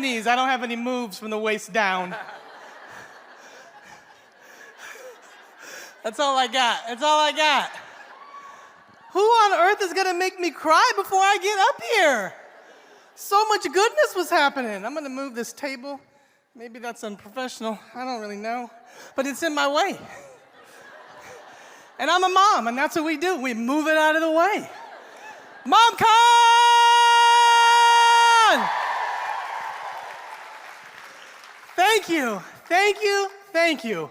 knees. I don't have any moves from the waist down. That's all I got. That's all I got. Who on earth is gonna make me cry before I get up here? So much goodness was happening. I'm gonna move this table. Maybe that's unprofessional. I don't really know. But it's in my way. And I'm a mom, and that's what we do. We move it out of the way. MomCon! Thank you, thank you, thank you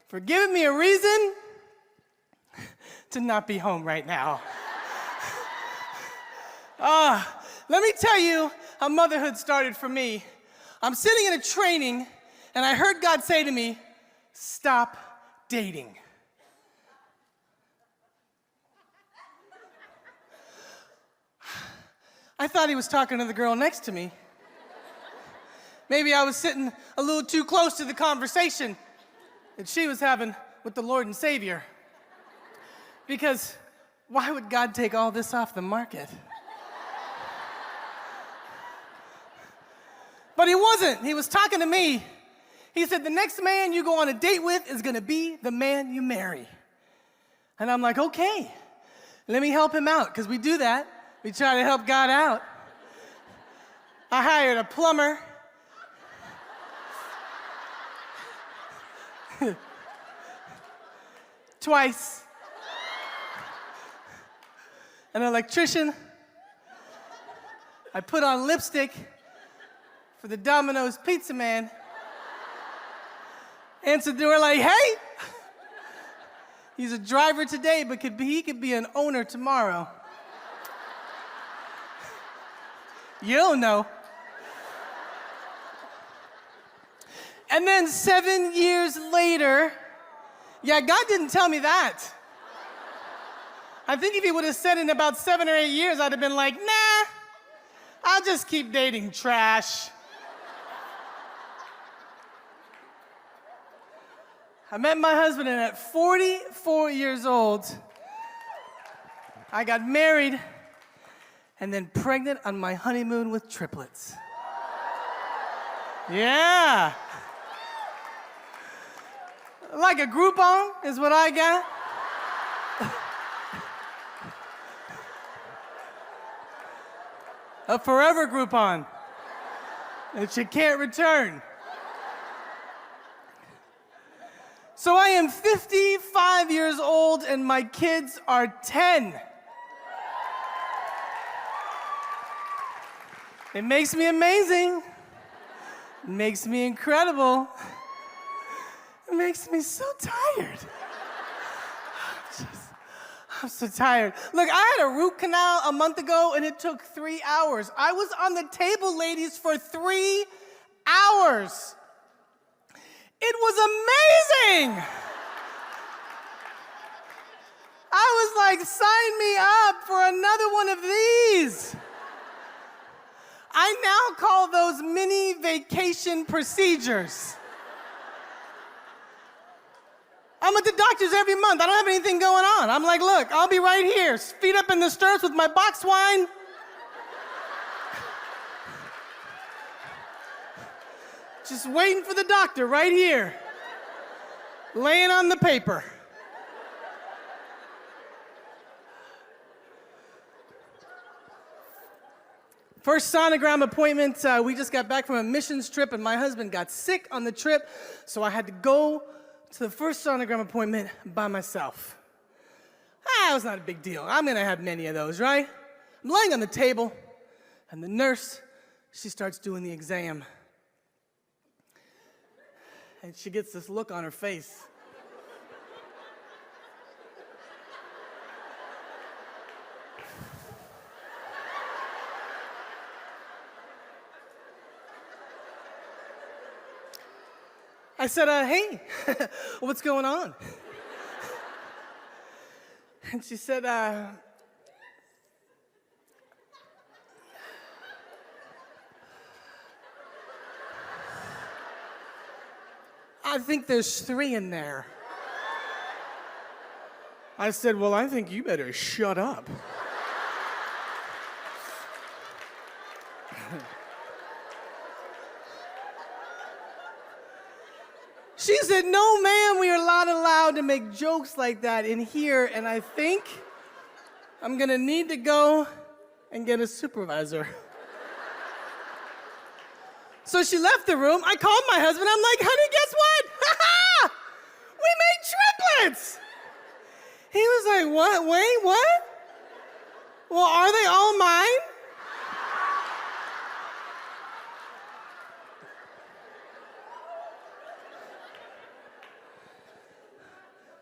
for giving me a reason to not be home right now. Let me tell you how motherhood started for me. I'm sitting in a training, and I heard God say to me, stop dating. I thought he was talking to the girl next to me. Maybe I was sitting a little too close to the conversation that she was having with the Lord and Savior. Because why would God take all this off the market? But he wasn't. He was talking to me. He said, the next man you go on a date with is gonna be the man you marry. And I'm like, okay, let me help him out, because we do that. We try to help God out. I hired a plumber. Twice. An electrician. I put on lipstick for the Domino's pizza man. Answered the door like, hey! He's a driver today, but he could be an owner tomorrow. You don't know. And then 7 years later, yeah, God didn't tell me that. I think if he would have said in about 7 or 8 years, I'd have been like, nah, I'll just keep dating trash. I met my husband, and at 44 years old, I got married and then pregnant on my honeymoon with triplets. Yeah. Like a Groupon is what I got. A forever Groupon that you can't return. So I am 55 years old and my kids are 10. It makes me amazing. It makes me incredible. It makes me so tired. I'm so tired. Look, I had a root canal a month ago and it took 3 hours. I was on the table, ladies, for 3 hours. It was amazing. I was like, sign me up for another one of these. I now call those mini vacation procedures. I'm at the doctor's every month. I don't have anything going on. I'm like, look, I'll be right here, feet up in the stirrups with my box wine. Just waiting for the doctor right here, laying on the paper. First sonogram appointment, we just got back from a missions trip and my husband got sick on the trip, so I had to go to the first sonogram appointment by myself. It was not a big deal. I'm gonna have many of those, right? I'm laying on the table and the nurse, she starts doing the exam. And she gets this look on her face. I said, hey, what's going on? And she said, I think there's 3 in there. I said, well, I think you better shut up. She said, no, ma'am, we are not allowed to make jokes like that in here, and I think I'm gonna need to go and get a supervisor. So she left the room. I called my husband. I'm like, honey, guess what? We made triplets. He was like, what? Wait, what? Well, are they all mine?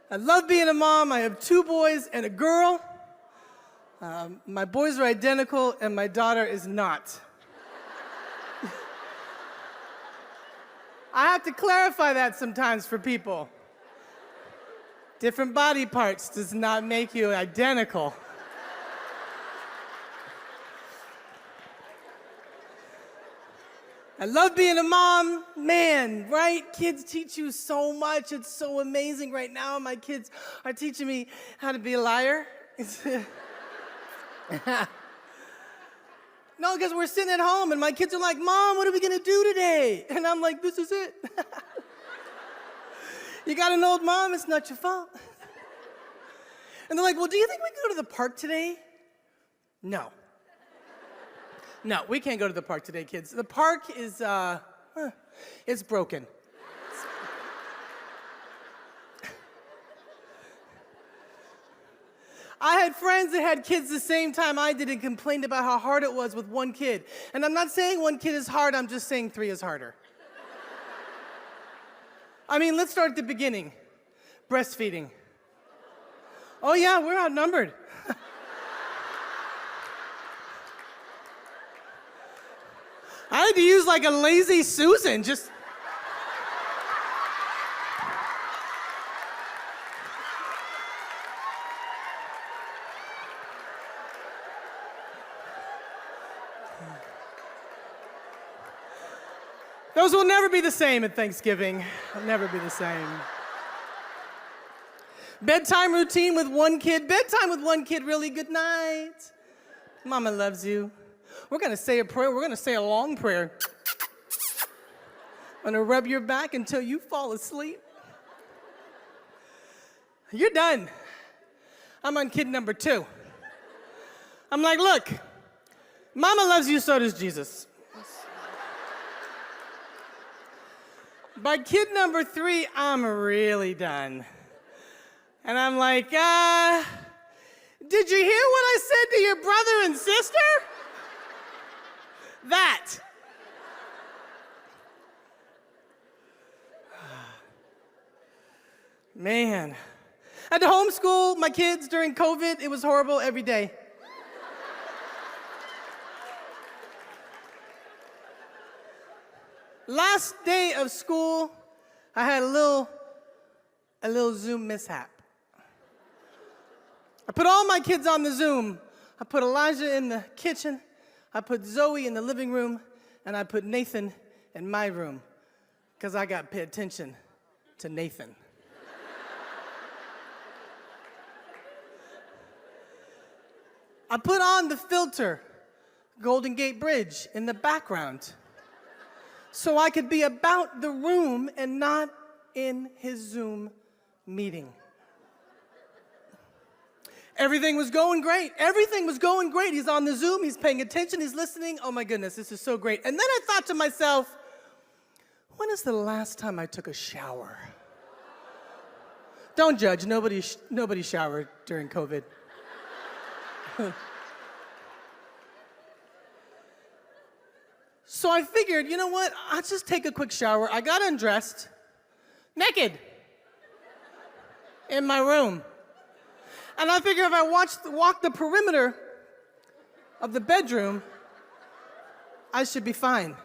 I love being a mom. I have 2 boys and a girl. My boys are identical, and my daughter is not. I have to clarify that sometimes for people. Different body parts does not make you identical. I love being a mom. Man, right? Kids teach you so much. It's so amazing. Right now, my kids are teaching me how to be a liar. No, because we're sitting at home, and my kids are like, Mom, what are we going to do today? And I'm like, this is it. You got an old mom, it's not your fault. And they're like, well, do you think we can go to the park today? No. No, we can't go to the park today, kids. The park is, it's broken. I had friends that had kids the same time I did and complained about how hard it was with 1 kid. And I'm not saying 1 kid is hard, I'm just saying 3 is harder. I mean, let's start at the beginning. Breastfeeding. Oh yeah, we're outnumbered. I had to use like a lazy Susan, just. Those will never be the same at Thanksgiving. They'll never be the same. Bedtime routine with 1 kid. Bedtime with 1 kid, really good night. Mama loves you. We're gonna say a prayer. We're gonna say a long prayer. I'm gonna rub your back until you fall asleep. You're done. I'm on kid number 2. I'm like, look, Mama loves you, so does Jesus. By kid number 3, I'm really done. And I'm like, did you hear what I said to your brother and sister? That. Man. I had to homeschool my kids during COVID. It was horrible every day. Last day of school, I had a little Zoom mishap. I put all my kids on the Zoom. I put Elijah in the kitchen, I put Zoe in the living room, and I put Nathan in my room, because I got to pay attention to Nathan. I put on the filter, Golden Gate Bridge, in the background, so I could be about the room and not in his Zoom meeting. Everything was going great. Everything was going great. He's on the Zoom, he's paying attention, he's listening. Oh my goodness, this is so great. And then I thought to myself, when is the last time I took a shower? Don't judge, nobody showered during COVID. So I figured, you know what? I'll just take a quick shower. I got undressed, naked, in my room. And I figured if I walk the perimeter of the bedroom, I should be fine.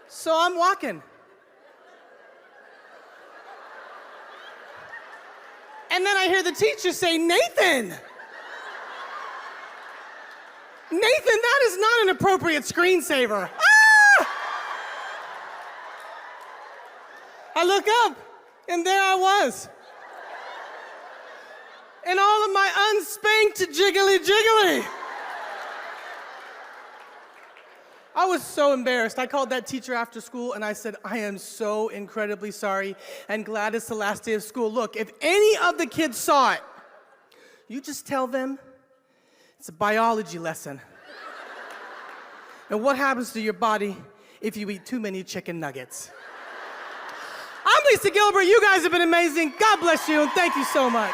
So I'm walking. And then I hear the teacher say, Nathan! Nathan, that is not an appropriate screensaver. Ah! I look up, and there I was. In all of my unspanked jiggly jiggly. I was so embarrassed. I called that teacher after school and I said, I am so incredibly sorry and glad it's the last day of school. Look, if any of the kids saw it, you just tell them it's a biology lesson. And what happens to your body if you eat too many chicken nuggets? I'm Lisa Gilbert. You guys have been amazing. God bless you and thank you so much.